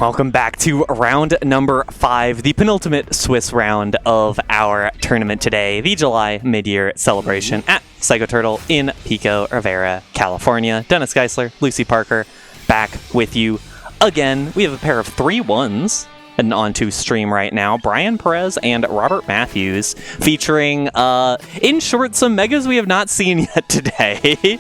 Welcome back to round number 5, the penultimate Swiss round of our tournament today, the July mid-year celebration at Psycho Turtle in Pico Rivera, California. Dennis Geisler, Lucy Parker, back with you again. We have a pair of 3-1s and onto stream right now. Brian Perez and Robert Matthews featuring, in short, some megas we have not seen yet today.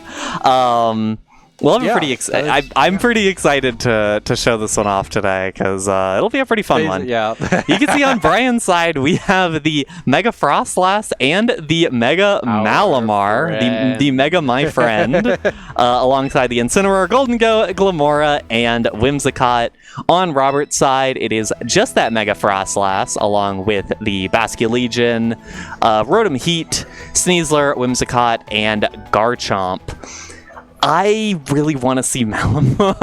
Well, I'm pretty excited to show this one off today because it'll be a pretty fun one. Yeah. You can see on Brian's side we have the Mega Frostlass and the Mega Malamar, the Mega My Friend, alongside the Incineroar, Golden Glamora, and Whimsicott. On Robert's side, it is just that Mega Frostlass along with the Basculegion, Rotom Heat, Sneasler, Whimsicott, and Garchomp. I really want to see Malamar.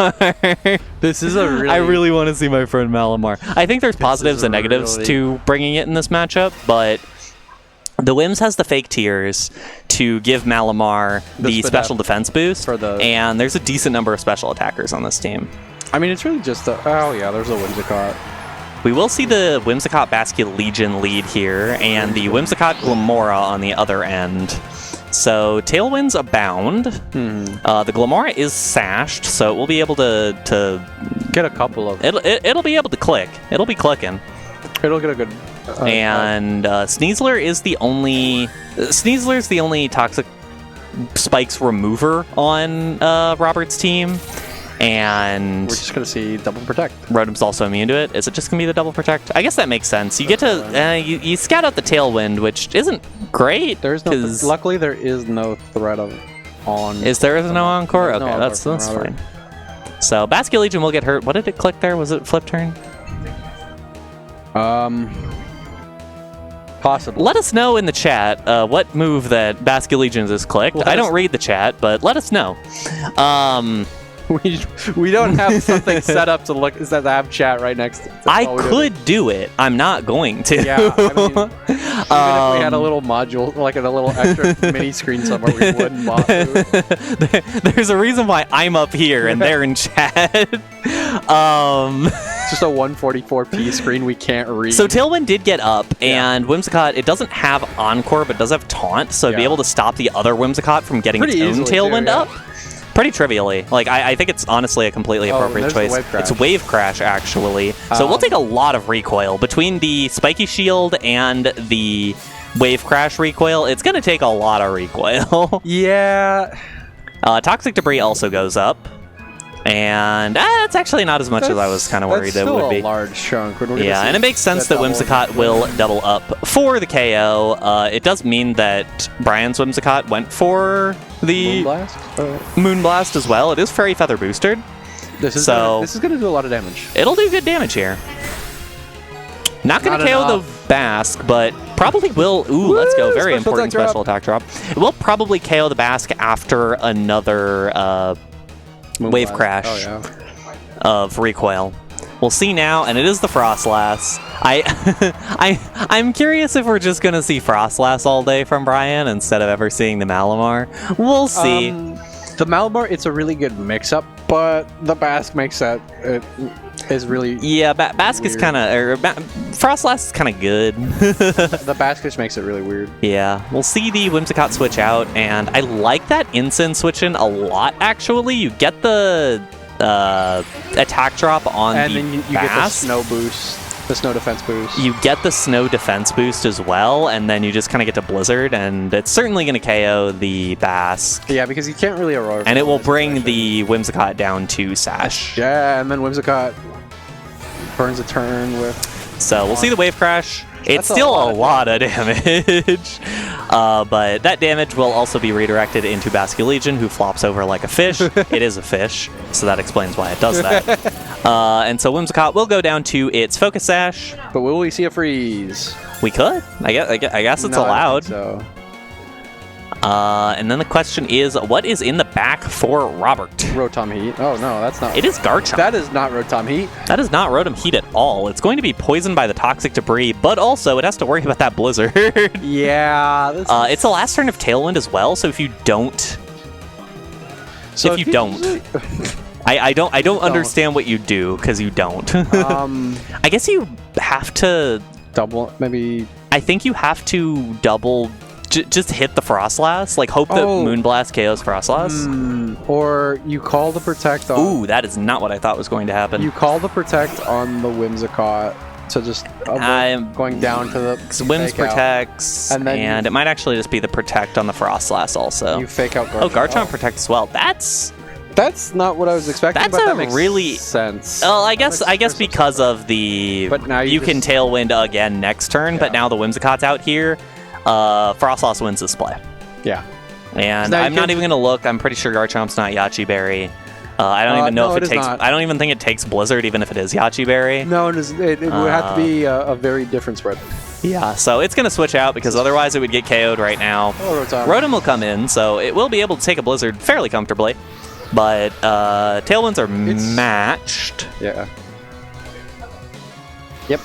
I really want to see my friend Malamar. I think there's positives and negatives to bringing it in this matchup, but the Wims has the fake tears to give Malamar the special defense boost, and there's a decent number of special attackers on this team. I mean, it's really just the... Oh, yeah, there's a Whimsicott. We will see the Whimsicott Basculegion lead here, and the Whimsicott Glamora on the other end. So Tailwinds abound. The Glamora is sashed, so it will be able to get a couple of... It'll be able to click. It'll be clicking. It'll get a good... and Sneasler is the only... Sneasler's the only toxic spikes remover on Robert's team. And we're just going to see double protect. Rotom's also immune to it. Is it just going to be the double protect? I guess that makes sense. You get to you scout out the Tailwind, which isn't great. There's no. Luckily, there is no threat of on. Is there no encore? Okay, that's fine. So Basculegion will get hurt. What did it click there? Was it flip turn? Possibly. Let us know in the chat what move that Basculegion has clicked. I don't read the chat, but let us know. We don't have something set up to look to have chat right next to it. I could do it. I'm not going to. Yeah, I mean, even if we had a little module, like a little extra mini screen somewhere, we wouldn't bother. There's a reason why I'm up here and they're in chat. It's just a 144p screen we can't read. So Tailwind did get up, and Whimsicott, it doesn't have Encore, but does have Taunt, so it'd be able to stop the other Whimsicott from getting its own Tailwind up. Pretty trivially. Like, I think it's honestly a completely appropriate choice. It's Wave Crash, actually. So we'll take a lot of recoil. Between the Spiky Shield and the Wave Crash recoil, it's going to take a lot of recoil. Yeah. Toxic Debris also goes up. And it's actually not as much as I was kind of worried it would be. A large chunk. Yeah, and it makes sense that Whimsicott will double up for the KO. It does mean that Brian's Whimsicott went for the Moonblast as well. It is Fairy Feather boosted. This is going to do a lot of damage. It'll do good damage here. Not going to KO the Basque, but probably will... Ooh, let's go. Very important special attack drop. It will probably KO the Basque after another... Wave Crash of recoil. We'll see now, and it is the Frostlass. I'm curious if we're just gonna see Frostlass all day from Brian instead of ever seeing the Malamar. We'll see. The Malamar, it's a really good mix-up, but the Basque makes that is really Basque is kind of Frostlass is kind of good. The Basque just makes it really weird. Yeah, we'll see the Whimsicott switch out, and I like that Incense switch in a lot. Actually, you get the attack drop on and the then you Basque. Get the snow boost. The snow defense boost. You get the snow defense boost as well, and then you just kind of get to Blizzard, and it's certainly going to KO the Basque. Yeah, because you can't really Aurora. And it will bring the Whimsicott down to Sash. Yeah, and then Whimsicott burns a turn with... So we'll see the Wave Crash. It's still a lot of damage. But that damage will also be redirected into Basculegion, who flops over like a fish. It is a fish, so that explains why it does that. And so Whimsicott will go down to its Focus Sash. But will we see a freeze? We could. I guess it's allowed. So. And then the question is, what is in the back for Robert? Rotom Heat. Oh, no, that's not... It is Garchomp. That is not Rotom Heat. That is not Rotom Heat at all. It's going to be poisoned by the Toxic Debris, but also it has to worry about that Blizzard. Yeah. It's the last turn of Tailwind as well, so if you don't... I don't understand what you do, because you don't. I guess you have to... Double, maybe... I think you have to double... just hit the Frostlass. Like, hope that Moonblast KOs Frostlass. Or you call the Protect on... Ooh, that is not what I thought was going to happen. You call the Protect on the Whimsicott. So just going down to the Whims protects, and it might actually just be the Protect on the Frostlass also. You fake out Garchomp. Oh, Garchomp Protect as well. That's not what I was expecting. That's but that a makes really sense. Well, I guess because of the. But now you can Tailwind again next turn, but now the Whimsicott's out here. Frostlass wins this play. Yeah. And I'm not even gonna look. I'm pretty sure Garchomp's not Yachi Berry. I don't even know if it takes. Not. I don't even think it takes Blizzard, even if it is Yachi Berry. No, it would have to be a very different spread. Yeah, so it's gonna switch out because otherwise it would get KO'd right now. Rotom will come in, so it will be able to take a Blizzard fairly comfortably. But Tailwinds are matched. Yeah. Yep.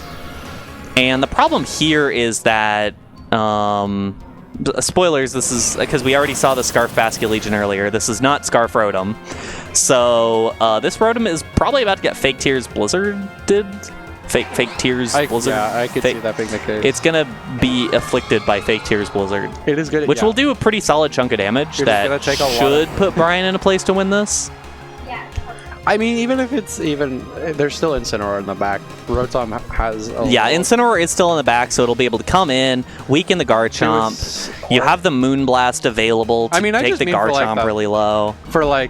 And the problem here is that. Spoilers, this is because we already saw the Scarf Basculegion earlier. This is not Scarf Rotom. So this Rotom is probably about to get Fake Tears Blizzarded. Fake Tears Blizzard. Yeah, I could see that being the case. It's going to be afflicted by Fake Tears Blizzard. It is good. Which will do a pretty solid chunk of damage that should put Brian in a place to win this. I mean, even if it's there's still Incineroar in the back. Rotom has Incineroar is still in the back, so it'll be able to come in, weaken the Garchomp. You have the Moonblast available to take the Garchomp really low. For the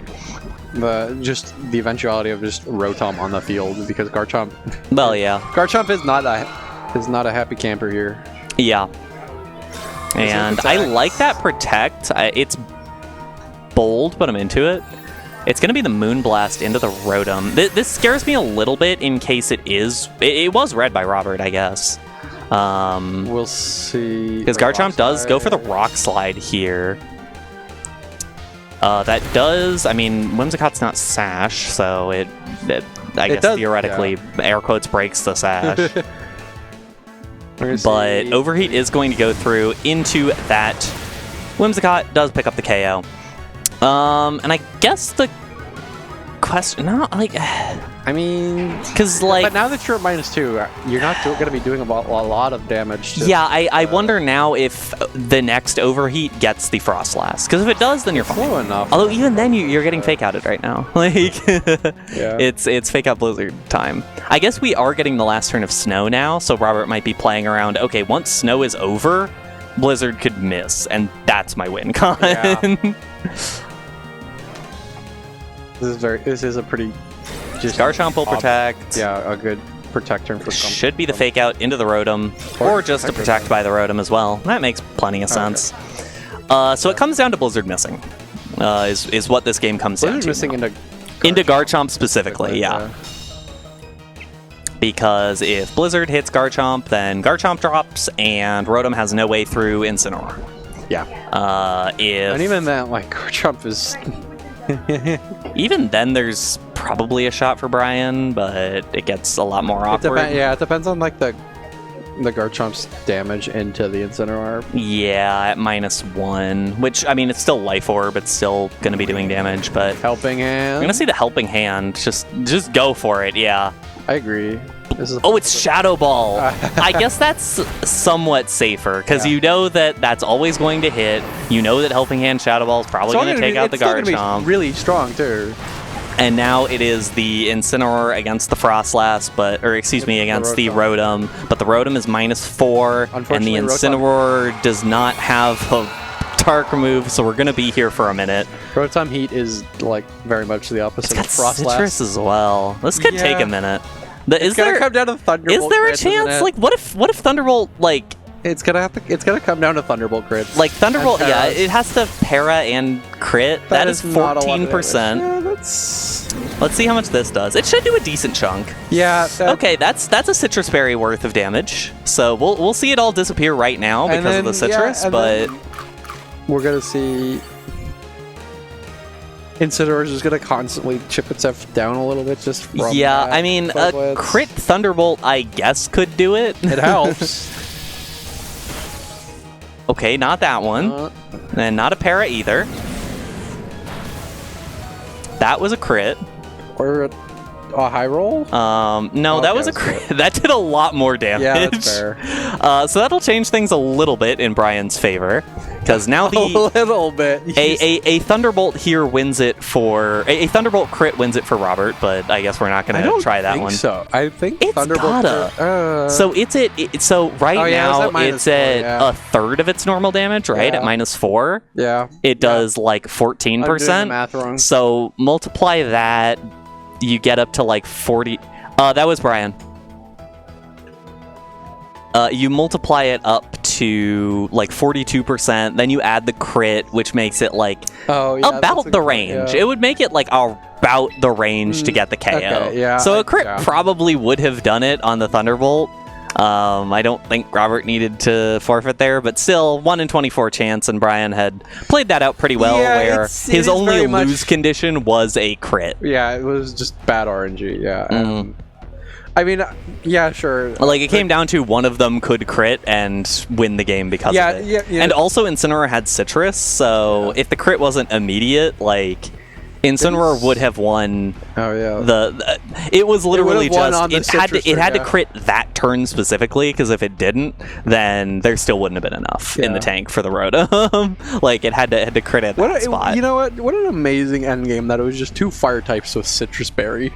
eventuality of just Rotom on the field, because Garchomp. Well, yeah. Garchomp is not a happy camper here. Yeah. And I like that Protect. It's bold, but I'm into it. It's going to be the Moonblast into the Rotom. This scares me a little bit in case it is... It was read by Robert, I guess. We'll see. Because Garchomp does go for the Rock Slide here. That does... I mean, Whimsicott's not Sash, so I guess theoretically, air quotes, breaks the Sash. But Overheat is going to go through into that. Whimsicott does pick up the KO. And I guess the question, I mean, because but now that you're at -2, you're not going to be doing a lot of damage. I wonder now if the next Overheat gets the Frostlass, because if it does, then you're fine. Although even then, you're getting Fake Outed right now. It's Fake Out Blizzard time. I guess we are getting the last turn of Snow now, so Robert might be playing around. Okay, once Snow is over, Blizzard could miss, and that's my win con. Yeah. This is a pretty just Garchomp will Protect. Yeah, a good Protect turn for should be the Fake Out into the Rotom, or just a Protect by the Rotom as well. That makes plenty of sense. So it comes down to Blizzard missing. Is what this game comes down to. Missing into Garchomp specifically, yeah. Because if Blizzard hits Garchomp, then Garchomp drops, and Rotom has no way through Incineroar. Yeah. And even then, Garchomp is... Even then, there's probably a shot for Brian, but it gets a lot more awkward. It depends on, the Garchomp's damage into the Incineroar. Yeah, at -1, which, I mean, it's still Life Orb, it's still going to be doing damage, but... Helping Hand. I'm going to say the Helping Hand. Just go for it, yeah. I agree. It's Shadow Ball. I guess that's somewhat safer, because you know that's always going to hit. You know that Helping Hand Shadow Ball is probably going to take out the Garchomp. Be really strong, too. And now it is the Incineroar against the Frostlass, against the Rotom. But the Rotom is -4, and the Incineroar does not have a Dark move, so we're going to be here for a minute. Rotom Heat is, very much the opposite of Frostlass. Citrus as well. This could take a minute. It's gonna come down to Thunderbolt. Is there a chance? What if Thunderbolt It's gonna come down to Thunderbolt crits. Thunderbolt, yeah, it has to para and crit. That is 14%. Yeah, that's... Let's see how much this does. It should do a decent chunk. Yeah. Okay, that's a Citrus Berry worth of damage. So we'll see it all disappear right now because of the Citrus, but we're gonna see. Incineroar is just going to constantly chip itself down a little bit just from I mean, a crit Thunderbolt, I guess, could do it. It helps. Okay, not that one. And not a para either. That was a crit. Or a high roll? No, that was a crit. That did a lot more damage. Yeah, that's fair. So that'll change things a little bit in Brian's favor, because now a little bit. A Thunderbolt here wins it for a Thunderbolt crit wins it for Robert, but I guess we're not going to try that one. So I think it's Thunderbolt. So it's so right now it's at a third of its normal damage, right? At -4. Yeah. It does like 14%. I'm doing the math wrong. So multiply that. You get up to like 40. That was Brian. You multiply it up to like 42%. Then you add the crit, which makes it like about the range. Yeah. It would make it like about the range to get the KO. Okay, yeah, so a crit probably would have done it on the Thunderbolt. I don't think Robert needed to forfeit there, but still 1 in 24 chance, and Brian had played that out pretty well, where his only lose condition was a crit. Yeah, it was just bad RNG, yeah. I mean, yeah, sure. Like, it came down to one of them could crit and win the game because of it. Yeah. And also Incineroar had Citrus, so if the crit wasn't immediate, like... Incineroar would have won. Oh yeah. It was literally it had to crit that turn specifically, because if it didn't, then there still wouldn't have been enough in the tank for the Rotom. Like, it had to crit at that spot. You know what? What an amazing end game that it was just 2 fire types with Citrus Berry.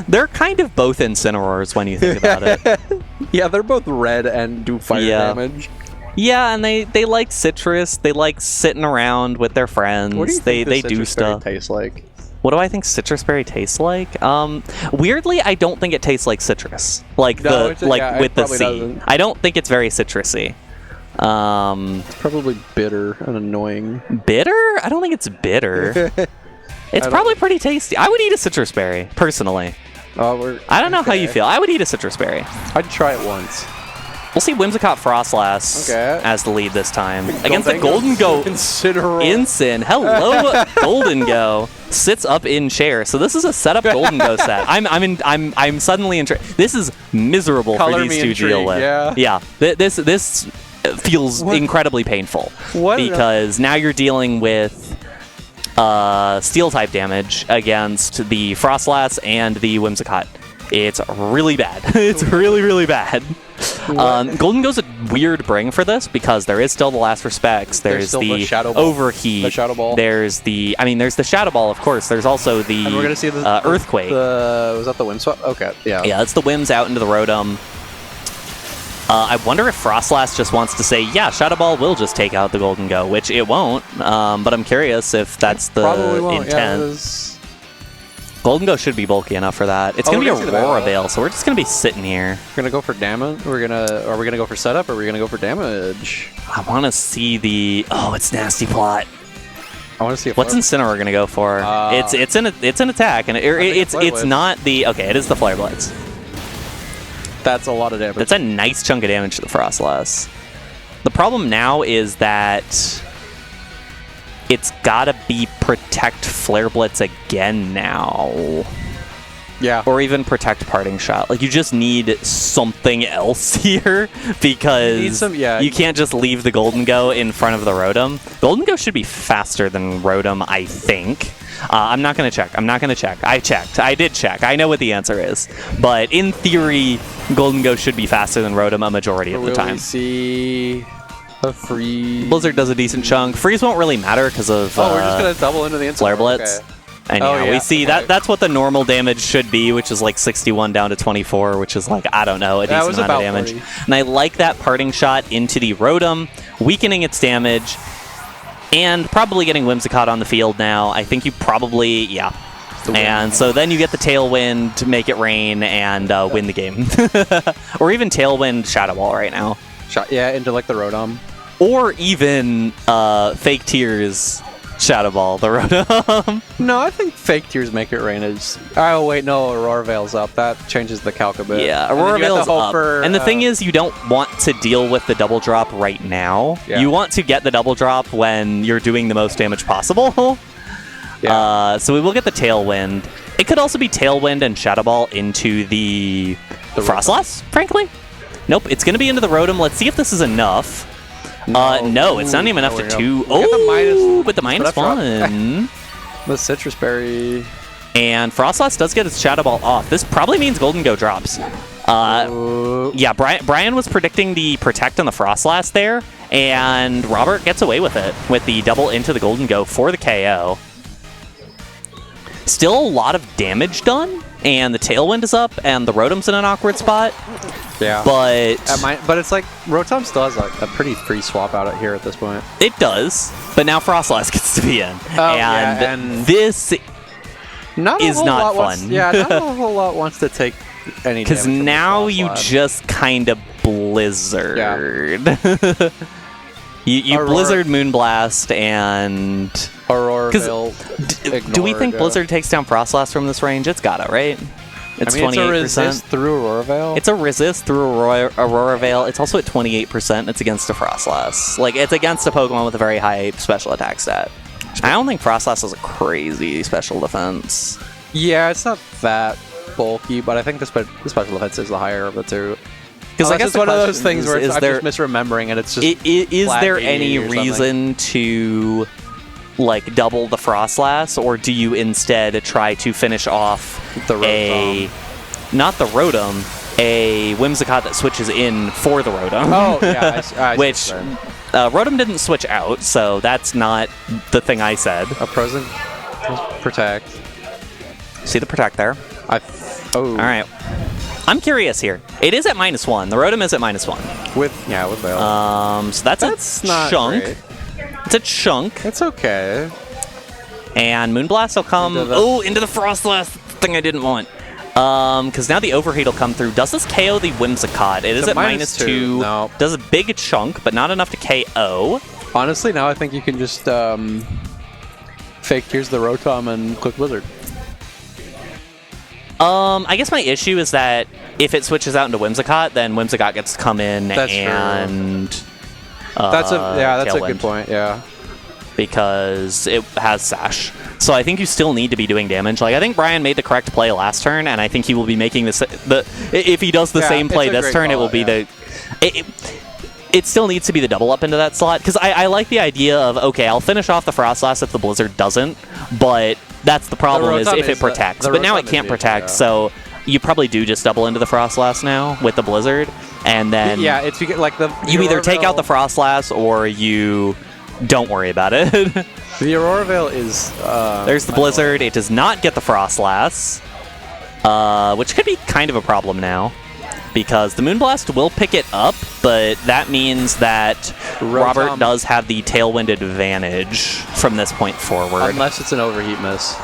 They're kind of both Incineroars when you think about it. Yeah, they're both red and do fire damage. Yeah, and they like citrus. They like sitting around with their friends. What do you think they do stuff. Tastes like? What do I think citrus berry tastes like? Weirdly, I don't think it tastes like citrus. Like with the C. Doesn't. I don't think it's very citrusy. It's probably bitter and annoying. Bitter? I don't think it's bitter. It's probably pretty tasty. I would eat a citrus berry personally. I don't know how you feel. I would eat a citrus berry. I'd try it once. We'll see Whimsicott Frostlass as the lead this time. Against the Golden Go Incin. Hello, Golden Go sits up in chair. So this is a setup Golden Go set. I'm suddenly interested. This is miserable for these two to deal with. Yeah. This feels incredibly painful because now you're dealing with Steel type damage against the Frostlass and the Whimsicott. It's really bad. It's really, really bad. Golden Go's a weird bring for this because there is still the Last Respects. There's the Overheat. The Shadow Ball. There's the Shadow Ball, of course. There's also the and we're gonna see the Earthquake. Was that the Wind Swap? Okay, yeah. Yeah, it's the Whims out into the Rotom. I wonder if Frostlass just wants to say, yeah, Shadow Ball will just take out the Golden Go, which it won't. But I'm curious if that's the intent. Yeah, Golden Go should be bulky enough for that. It's going to be Aurora Veil, so we're just going to be sitting here. We're going to go for damage? Are we going to go for setup, or are we going to go for damage? I want to see the... Oh, it's Nasty Plot. I want to see if what's Incineroar going to go for? It's an attack, and it's not the... Okay, it is the Flare Blitz. That's a lot of damage. That's a nice chunk of damage to the Frostlass. The problem now is that... It's gotta be Protect Flare Blitz again now. Yeah. Or even Protect Parting Shot. Like, you just need something else here because you can't just leave the Golden Go in front of the Rotom. Golden Go should be faster than Rotom, I think. I'm not going to check. I checked. I did check. I know what the answer is. But in theory, Golden Go should be faster than Rotom a majority of the time. We see... A freeze. Blizzard does a decent chunk. Freeze won't really matter because of we're just going to double into the instant Flare Blitz. Okay. And we see that's what the normal damage should be, which is like 61 down to 24, which is like, I don't know, a decent amount of damage. 40. And I like that Parting Shot into the Rotom, weakening its damage, and probably getting Whimsicott on the field now. I think you probably, And so then you get the Tailwind to make it rain and win the game. Or even Tailwind Shadow Ball right now. Into like the Rotom. Or even Fake Tears Shadow Ball, the Rotom. No, I think Fake Tears Make It Rain is... Oh, wait, no, Aurora Veil's up. That changes the calc a bit. Yeah, Aurora Veil's up. And the thing is, you don't want to deal with the double drop right now. Yeah. You want to get the double drop when you're doing the most damage possible. Yeah. So we will get the Tailwind. It could also be Tailwind and Shadow Ball into the Frostlass, frankly. Nope, it's going to be into the Rotom. Let's see if this is enough. No, it's not even enough to 2. Oh, but the -1. The Citrus Berry. And Frostlass does get its Shadow Ball off. This probably means Golden Go drops. Yeah, Brian was predicting the Protect on the Frostlass there, and Robert gets away with it with the double into the Golden Go for the KO. Still a lot of damage done, and the Tailwind is up, and the Rotom's in an awkward spot. Yeah. But it's like Rotom still has like a pretty free swap out here at this point. It does, but now Frostlass gets to be in. And this is not fun. Not a whole lot wants to take any damage. Because now you just kind of blizzard. Yeah. you blizzard Moonblast and Aurora Veil. Do we think Blizzard takes down Frostlass from this range? It's gotta, right? It's 28%. It's a resist through Aurora Veil. It's a resist through Aurora Veil. It's also at 28%. It's against a Frostlass. Like, it's against a Pokemon with a very high special attack stat. I don't think Frostlass has a crazy special defense. Yeah, it's not that bulky, but I think the special defense is the higher of the two. Because I guess it's one of those things where I'm just misremembering, and it's just. Is there any reason to like double the Frostlass, or do you instead try to finish off the Rotom? Not the Rotom, a Whimsicott that switches in for the Rotom. Oh yeah, I which Rotom didn't switch out, so that's not the thing I said. A present Protect. See the Protect there. All right. I'm curious here. It is at -1. The Rotom is at -1. With Veil. So that's not chunk. Great. It's a chunk. It's okay. And Moonblast will come into the Frostlass, thing I didn't want. Because now the Overheat will come through. Does this KO the Whimsicott? It is at -2. No. Does a big chunk, but not enough to KO. Honestly, now I think you can just fake here's the Rotom and click Blizzard. I guess my issue is that if it switches out into Whimsicott, then Whimsicott gets to come in and that's a Tailwind, good point, yeah. Because it has Sash. So I think you still need to be doing damage. Like, I think Brian made the correct play last turn, and I think he will be making if he does the same play this turn, it will be it still needs to be the double up into that slot. Because I like the idea of, okay, I'll finish off the Frostlass if the Blizzard doesn't, but that's the problem is if it protects. But now it can't protect, so you probably do just double into the Frostlass now with the Blizzard, and then it's like you either take out the Frostlass or you don't worry about it. The Aurora Veil is there's the Blizzard. It does not get the Frostlass, which could be kind of a problem now, because the Moonblast will pick it up, but that means that Robert does have the Tailwind advantage from this point forward. Unless it's an Overheat miss.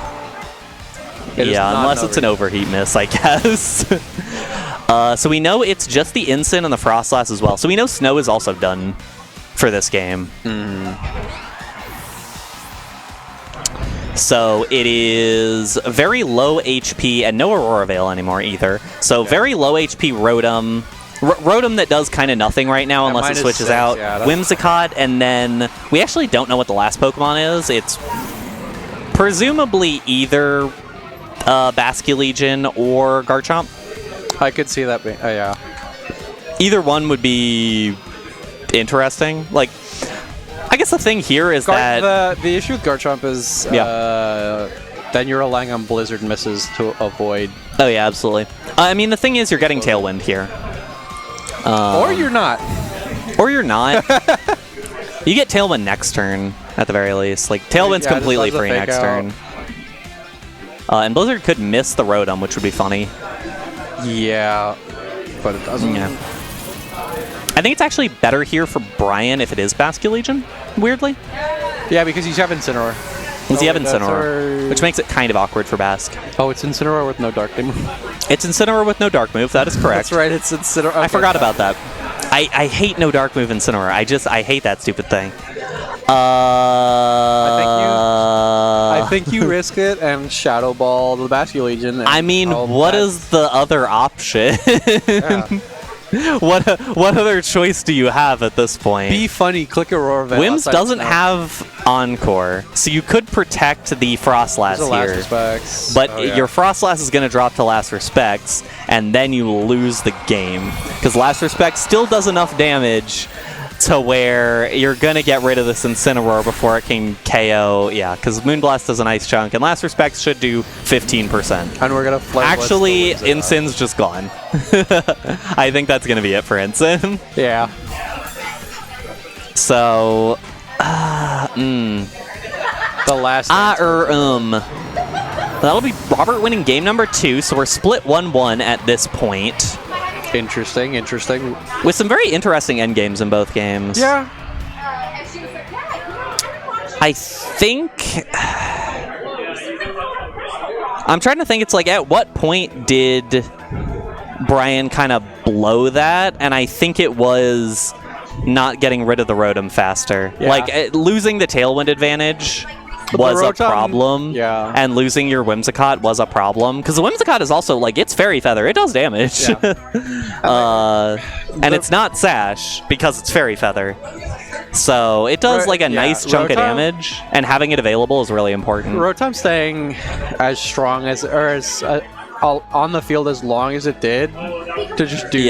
Unless it's an Overheat miss, I guess. So we know it's just the Incin and the Frostlass as well. So we know Snow is also done for this game. So it is very low HP, and no Aurora Veil anymore either. So very low HP Rotom. Rotom that does kind of nothing right now unless it switches out. Yeah, Whimsicott, and then we actually don't know what the last Pokemon is. It's presumably either Basculegion or Garchomp. I could see that being, yeah. Either one would be interesting. Like, I guess the thing here is that the issue with Garchomp is then you're relying on Blizzard misses to avoid. Oh yeah, absolutely. I mean, the thing is you're getting Tailwind here. Or you're not. Or you're not. You get Tailwind next turn, at the very least. Like, Tailwind's completely free next turn. And Blizzard could miss the Rotom, which would be funny. Yeah, but it doesn't. Yeah. I think it's actually better here for Brian if it is Basculegion, weirdly. Yeah, because you have Incineroar. Because you have Incineroar, which makes it kind of awkward for Bask. Oh, it's Incineroar with no Dark move. It's Incineroar with no Dark move, that is correct. That's right, it's Incineroar. Okay, I forgot about that. I hate no Dark move Incineroar. I hate that stupid thing. I think you risk it and Shadow Ball the Basculegion. I mean, what is the other option? What other choice do you have at this point? Be funny, click Aurora Veil. Wims doesn't have Encore, so you could protect the Frostlass here. But your Frostlass is going to drop to Last Respects, and then you lose the game. Because Last Respects still does enough damage to where you're going to get rid of this Incineroar before it can KO. Yeah, because Moonblast does a nice chunk, and Last Respects should do 15%. And we're going to actually, Ensign's just gone. I think that's going to be it for Ensign. Yeah. So, the last that'll be Robert winning game number 2, so we're split 1-1 at this point. Interesting. With some very interesting end games in both games. Yeah. I think... I'm trying to think, it's like, at what point did Brian kind of blow that? And I think it was not getting rid of the Rotom faster. Yeah. Like, losing the Tailwind advantage was a problem, yeah. And losing your Whimsicott was a problem, because the Whimsicott is also, like, it's Fairy Feather, it does damage. Yeah. And it's not Sash, because it's Fairy Feather. So it does, like, a nice chunk of damage, and having it available is really important. Rotom staying as strong as, or as on the field as long as it did, to just do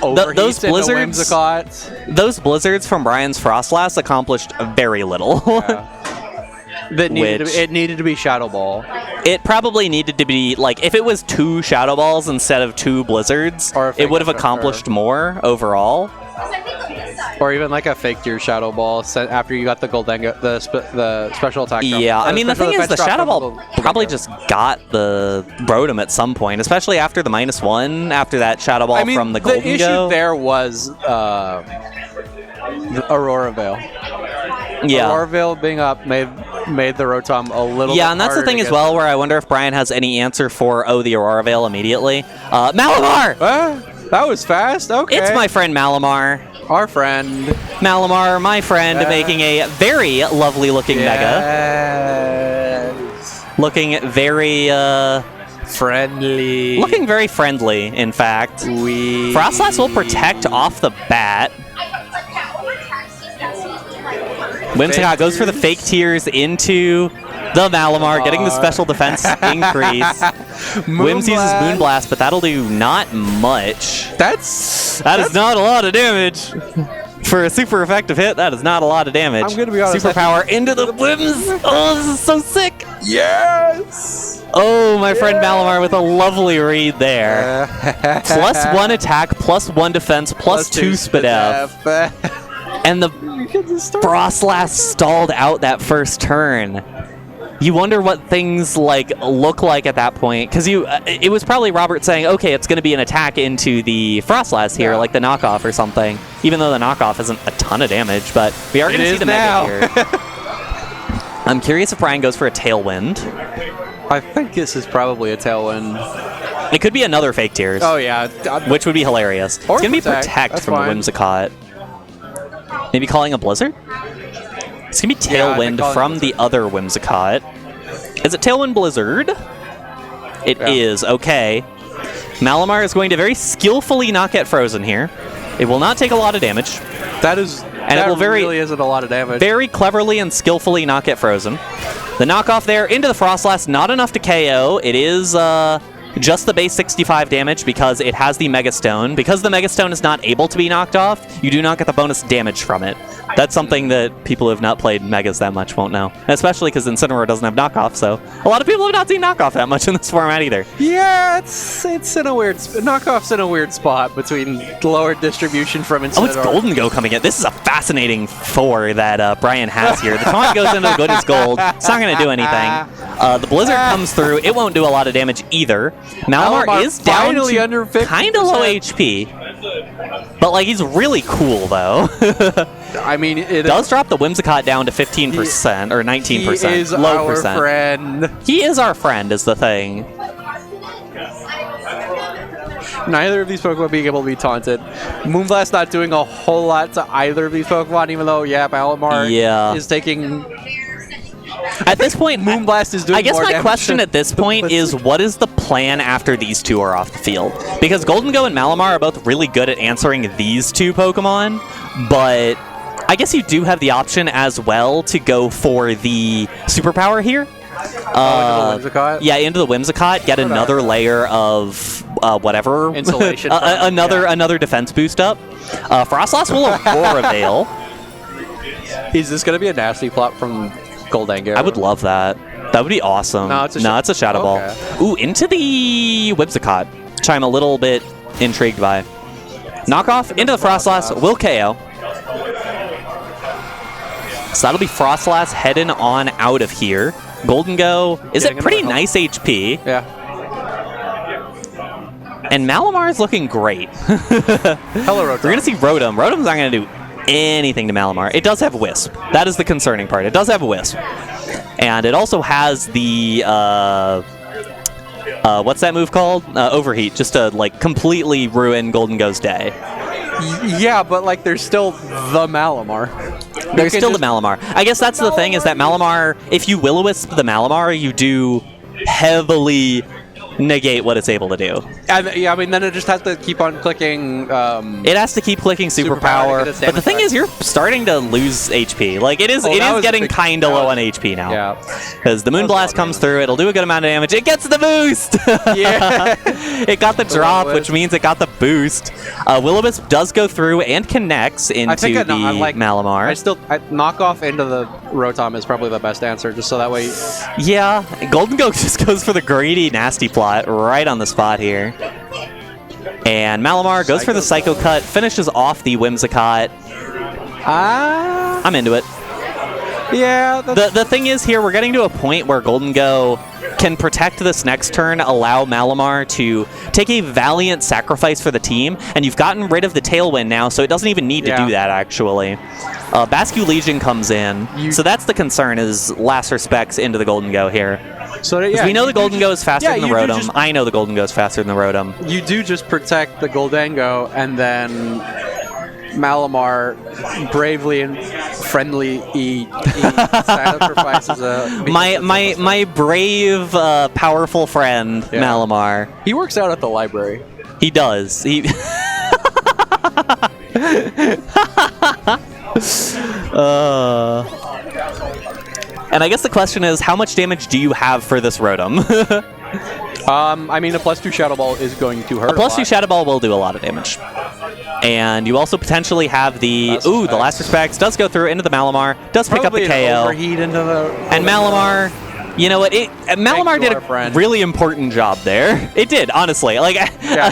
those blizzards, those blizzards from Brian's Frostlass accomplished very little. Yeah. That needed to be Shadow Ball. It probably needed to be, like, if it was 2 Shadow Balls instead of 2 Blizzards, it would have accomplished more overall. Or even like a fake tier Shadow Ball after you got the Goldengo, the special attack. Yeah, I mean, the thing is, the Shadow Ball probably just got the Rotom at some point, especially after the -1, after that Shadow Ball from the Golden Go. The issue there was Aurora Veil. Yeah. Aurora Veil being up made the Rotom a little bit and that's the thing as well, where I wonder if Brian has any answer for, the Aurora Veil immediately. Malamar! That was fast, okay. It's my friend Malamar. Our friend. Malamar, my friend, making a very lovely looking Mega. Looking very, friendly. Looking very friendly, in fact. Frostlass will protect off the bat. Whimsicott goes for the fake tears into the Malamar, getting the special defense increase. Whims uses Moonblast, but that'll do not much. That is not a lot of damage. For a super effective hit, that is not a lot of damage. I'm going to be honest. Superpower into the Whims. Oh, this is so sick. Yes. Oh, my friend Malamar with a lovely read there. +1 attack, +1 defense, +2 Spadef. And the Frostlass stalled out that first turn. You wonder what things look like at that point, because it was probably Robert saying, okay, it's going to be an attack into the Frostlass here, like the knockoff or something. Even though the knockoff isn't a ton of damage, but we are going to see the Mega here. I'm curious if Brian goes for a Tailwind. I think this is probably a Tailwind. It could be another Fake Tears. Oh yeah, which would be hilarious. It's going to be Protect from the Whimsicott. Maybe calling a Blizzard? It's going to be Tailwind from the other Whimsicott. Is it Tailwind Blizzard? It is, okay. Malamar is going to very skillfully not get frozen here. It will not take a lot of damage. That really isn't a lot of damage. Very cleverly and skillfully not get frozen. The knockoff there into the Frostlass, not enough to KO. It is just the base 65 damage because it has the Mega Stone. Because the Mega Stone is not able to be knocked off, you do not get the bonus damage from it. That's something that people who have not played Megas that much won't know. Especially because Incineroar doesn't have knockoff, so a lot of people have not seen knockoff that much in this format either. Yeah, it's in a weird... Knockoff's in a weird spot between lower distribution from Incineroar. Oh, it's Golden Go coming in. This is a fascinating 4 that Brian has here. The taunt goes into the good as gold. It's not going to do anything. The Blizzard comes through. It won't do a lot of damage either. Malamar is down to under 50%. Kind of low HP. But, he's really cool, though. I mean, it does drop the Whimsicott down to 15% or 19%. He is low our friend. He is our friend, is the thing. Neither of these Pokemon being able to be taunted. Moonblast not doing a whole lot to either of these Pokemon, even though, Malamar is taking... At this point, Moonblast is doing I guess more my damage. question at this point is, what is the plan after these two are off the field? Because Golden Go and Malamar are both really good at answering these two Pokemon, but I guess you do have the option as well to go for the Superpower here. Into the Whimsicott? Yeah, into the Whimsicott, get another layer of whatever. Insulation. another defense boost up. Frostlass will Aurora Veil. Is this going to be a nasty plot from Goldango? I would love that. That would be awesome. No, it's a Shadow Ball. Ooh, into the Whimsicott, which I'm a little bit intrigued by. Knockoff into the Frostlass will KO. So that'll be Frostlass heading on out of here. Golden Go is at pretty nice HP. Yeah. And Malamar is looking great. Hello, Rotom. We're going to see Rotom. Rotom's not going to do anything to Malamar. It does have Wisp. That is the concerning part. It does have a Wisp. And it also has the... what's that move called? Overheat, just to like completely ruin Golden Go's day. Yeah, but like there's still the Malamar. There's still the Malamar. I guess that's the thing, is that Malamar, if you Will-O-Wisp the Malamar, you do heavily negate what it's able to do. Yeah, I mean, then it just has to keep on clicking. It has to keep clicking Superpower. But the thing is, you're starting to lose HP. Like, it is getting kind of low on HP now. Yeah. Because the Moonblast comes through, it'll do a good amount of damage. It gets the boost! Yeah. It got the drop, which means it got the boost. Will-O-Wisp does go through and connects into the Malamar. Knock off into the Rotom is probably the best answer, just so that way... Yeah, Golden Go just goes for the greedy nasty plot right on the spot here. And Malamar goes for the Psycho Cut, finishes off the Whimsicott. I'm into it. Yeah. The thing is here, we're getting to a point where Golden Go can protect this next turn, allow Malamar to take a valiant sacrifice for the team, and you've gotten rid of the Tailwind now, so it doesn't even need to do that, actually. Bascu Legion comes in, so that's the concern, is last respects into the Golden Go here. So we know the Golden Go is faster than the Rotom. I know the Golden Go is faster than the Rotom. You do just protect the Goldango, and then Malamar bravely and friendly sacrifices my brave, powerful friend, Malamar. He works out at the library. He does. He. And I guess the question is, how much damage do you have for this Rotom? I mean, a +2 Shadow Ball is going to hurt. A +2 Shadow Ball will do a lot of damage. And you also potentially have the... the Last Respects does go through into the Malamar, does pick up the KO. Overheat into the... And Malamar... You know what? Malamar did a really important job there. It did, honestly. Like,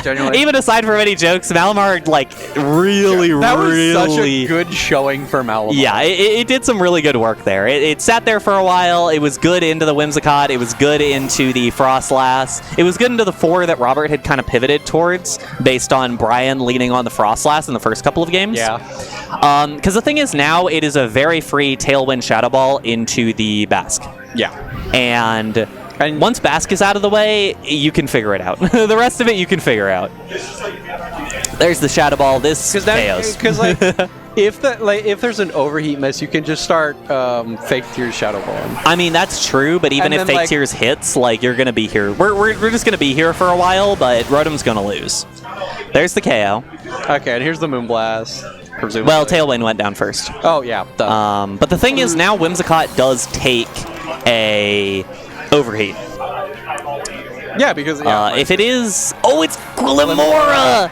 genuinely. Even aside from any jokes, Malamar really that was such a good showing for Malamar. Yeah, it did some really good work there. It sat there for a while. It was good into the Whimsicott. It was good into the Frostlass. It was good into the 4 that Robert had kind of pivoted towards, based on Brian leaning on the Frostlass in the first couple of games. Yeah. Because the thing is, now it is a very free Tailwind Shadow Ball into the Basque. Yeah. And once Basque is out of the way, you can figure it out. The rest of it, you can figure out. There's the Shadow Ball. This KOs. Because like, if there's an overheat miss, you can just start Fake Tears Shadow Balling. I mean, that's true, but even if Fake Tears hits, like, you're gonna be here. We're just gonna be here for a while, but Rotom's gonna lose. There's the KO. Okay, and here's the Moonblast. Presumably. Well, Tailwind went down first. Oh yeah. But the thing is, now Whimsicott does take a overheat. Yeah, because if it is, it's Glimora.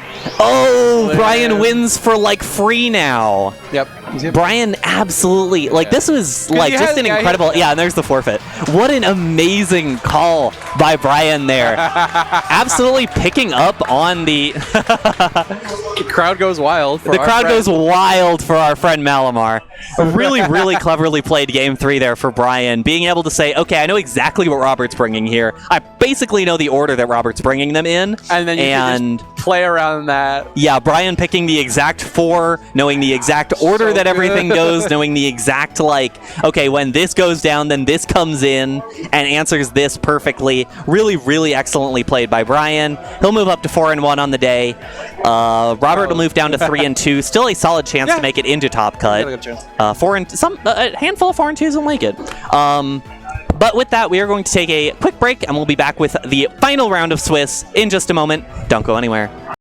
Brian wins for like free now. Yep. Brian absolutely this was like just an incredible. Yeah, and there's the forfeit. What an amazing call by Brian there. Absolutely picking up on the. The crowd goes wild. The crowd goes wild for our friend Malamar. A really, really cleverly played game 3 there for Brian, being able to say, okay, I know exactly what Robert's bringing here. I basically know the order that Robert's bringing them in. And then you can just play around that. Yeah, Brian picking the exact 4, knowing the exact order that everything goes, knowing the exact, okay, when this goes down, then this comes in and answers this perfectly. Really, really excellently played by Brian. He'll move up to 4-1 on the day. Robert will move down to 3-2. Still a solid chance to make it into Top Cut. A handful of 4-2s will make it. But with that, we are going to take a quick break, and we'll be back with the final round of Swiss in just a moment. Don't go anywhere.